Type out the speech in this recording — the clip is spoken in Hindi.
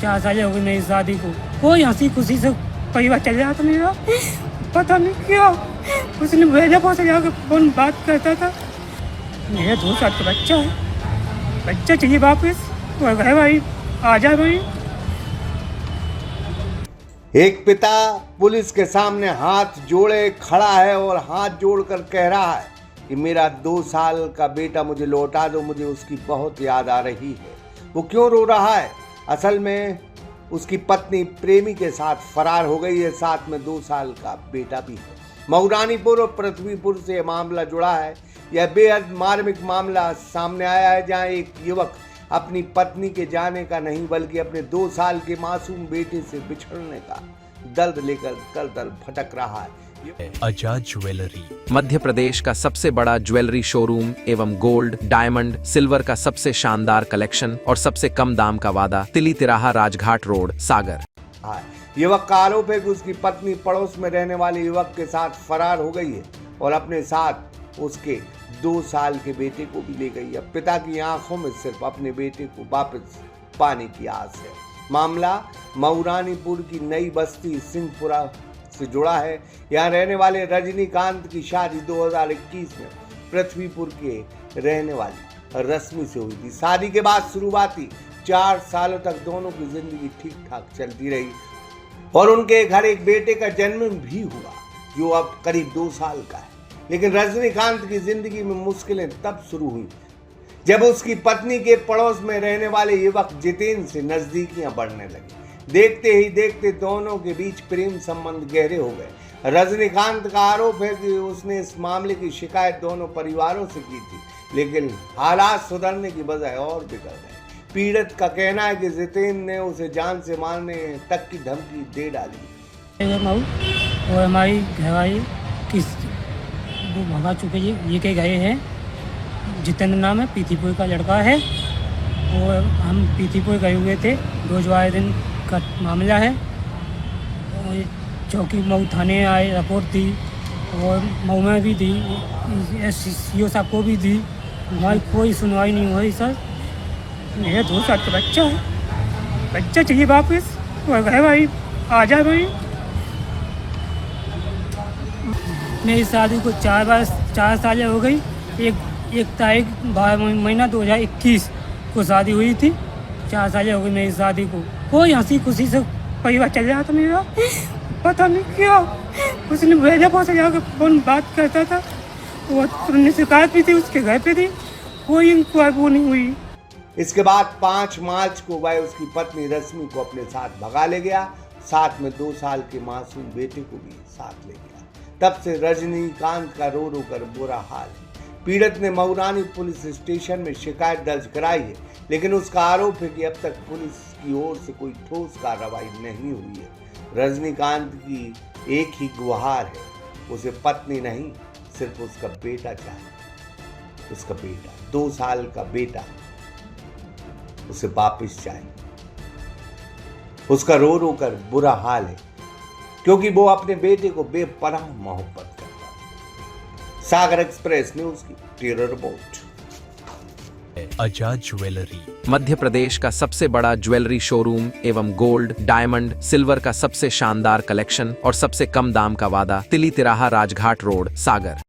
4 साल हो गई मेरी शादी को, कोई हंसी खुशी से परिवार चल रहा था मेरा। पता नहीं क्या उसने भेजा पहुँच जाकर फोन बात करता था। मेरा 2 साल का बच्चा है, बच्चा चाहिए वापस। वो है भाई, आ जा भाई। एक पिता पुलिस के सामने हाथ जोड़े खड़ा है और हाथ जोड़कर कह रहा है कि मेरा 2 साल का बेटा मुझे लौटा दो, मुझे उसकी बहुत याद आ रही है। वो क्यों रो रहा है? असल में उसकी पत्नी प्रेमी के साथ फरार हो गई है, साथ में 2 साल का बेटा भी है। मऊरानीपुर और पृथ्वीपुर से मामला जुड़ा है। यह बेहद मार्मिक मामला सामने आया है, जहां एक युवक अपनी पत्नी के जाने का नहीं बल्कि अपने 2 साल के मासूम बेटे से बिछड़ने का दर्द लेकर दर दर भटक रहा है। आजाद ज्वेलरी मध्य प्रदेश का सबसे बड़ा ज्वेलरी शोरूम एवं गोल्ड, डायमंड, सिल्वर का सबसे शानदार कलेक्शन और सबसे कम दाम का वादा, तिली तिराहा, राजघाट रोड, सागर। युवक का आरोप है कि उसकी पत्नी पड़ोस में रहने वाले युवक के साथ फरार हो गई है और अपने साथ उसके 2 साल के बेटे को भी ले गई है। पिता की आंखों में सिर्फ अपने बेटे को वापस पाने की आस है। मामला मऊरानीपुर की नई बस्ती सिंहपुरा से जुड़ा है। यहाँ रहने वाले रजनीकांत की शादी 2021 में पृथ्वीपुर के रहने वाली रश्मि से हुई थी। शादी के बाद शुरुआती 4 सालों तक दोनों की जिंदगी ठीक ठाक चलती रही और उनके घर एक बेटे का जन्म भी हुआ जो अब करीब 2 साल का है। लेकिन रजनीकांत की जिंदगी में मुश्किलें तब शुरू हुई जब उसकी पत्नी के पड़ोस में रहने वाले युवक जितेंद्र से नजदीकियां बढ़ने लगी। देखते ही देखते दोनों के बीच प्रेम संबंध गहरे हो गए। रजनीकांत का आरोप है कि उसने इस मामले की शिकायत दोनों परिवारों से की थी, लेकिन हालात सुधरने की बजाय और बिगड़ गए। पीड़ित का कहना है कि जितेंद्र ने उसे जान से मारने तक की धमकी दे डाली। और हमारी घरवाली किस वो भगा चुके ये के गए हैं। जितेंद्र नाम है, पीथीपुर का लड़का है और हम पीथीपुर गए हुए थे। रोजवार दिन का मामला है और चौकी मऊ थाने आए, रिपोर्ट दी और मऊ में भी दी, SCO साहब को भी दी। हमारी कोई सुनवाई नहीं हुई सर। मेरा 2 साल का बच्चा है, बच्चा चाहिए वापस। वो है भाई, आ जा भाई। मेरी शादी को 4 साल हो गई। एक तारीख 12 महीना 2021 को शादी हुई थी। 4 साल हो गई मेरी शादी को, कोई हंसी खुशी से परिवार चल रहा था मेरा। पता नहीं क्या उसने भेजा पहुँच जाकर फोन बात करता था। वो तुमने शिकायत भी थी, उसके घर पे थी, कोई इंक्वायरी वो नहीं हुई। इसके बाद 5 मार्च को वह उसकी पत्नी रश्मि को अपने साथ भगा ले गया, साथ में 2 साल के मासूम बेटे को भी साथ ले गया। तब से रजनीकांत का रो रो कर बुरा हाल है। पीड़ित ने मऊरानी पुलिस स्टेशन में शिकायत दर्ज कराई है, लेकिन उसका आरोप है कि अब तक पुलिस की ओर से कोई ठोस कार्रवाई नहीं हुई है। रजनीकांत की एक ही गुहार है, उसे पत्नी नहीं सिर्फ उसका बेटा चाहिए। उसका बेटा, 2 साल का बेटा उसे वापिस चाहिए। उसका रो रो कर बुरा हाल है क्योंकि वो अपने बेटे को बेपनाह मोहब्बत करता है। सागर एक्सप्रेस न्यूज की ब्यूरो रिपोर्ट। आजाद ज्वेलरी मध्य प्रदेश का सबसे बड़ा ज्वेलरी शोरूम एवं गोल्ड, डायमंड, सिल्वर का सबसे शानदार कलेक्शन और सबसे कम दाम का वादा, तिली तिराहा, राजघाट रोड, सागर।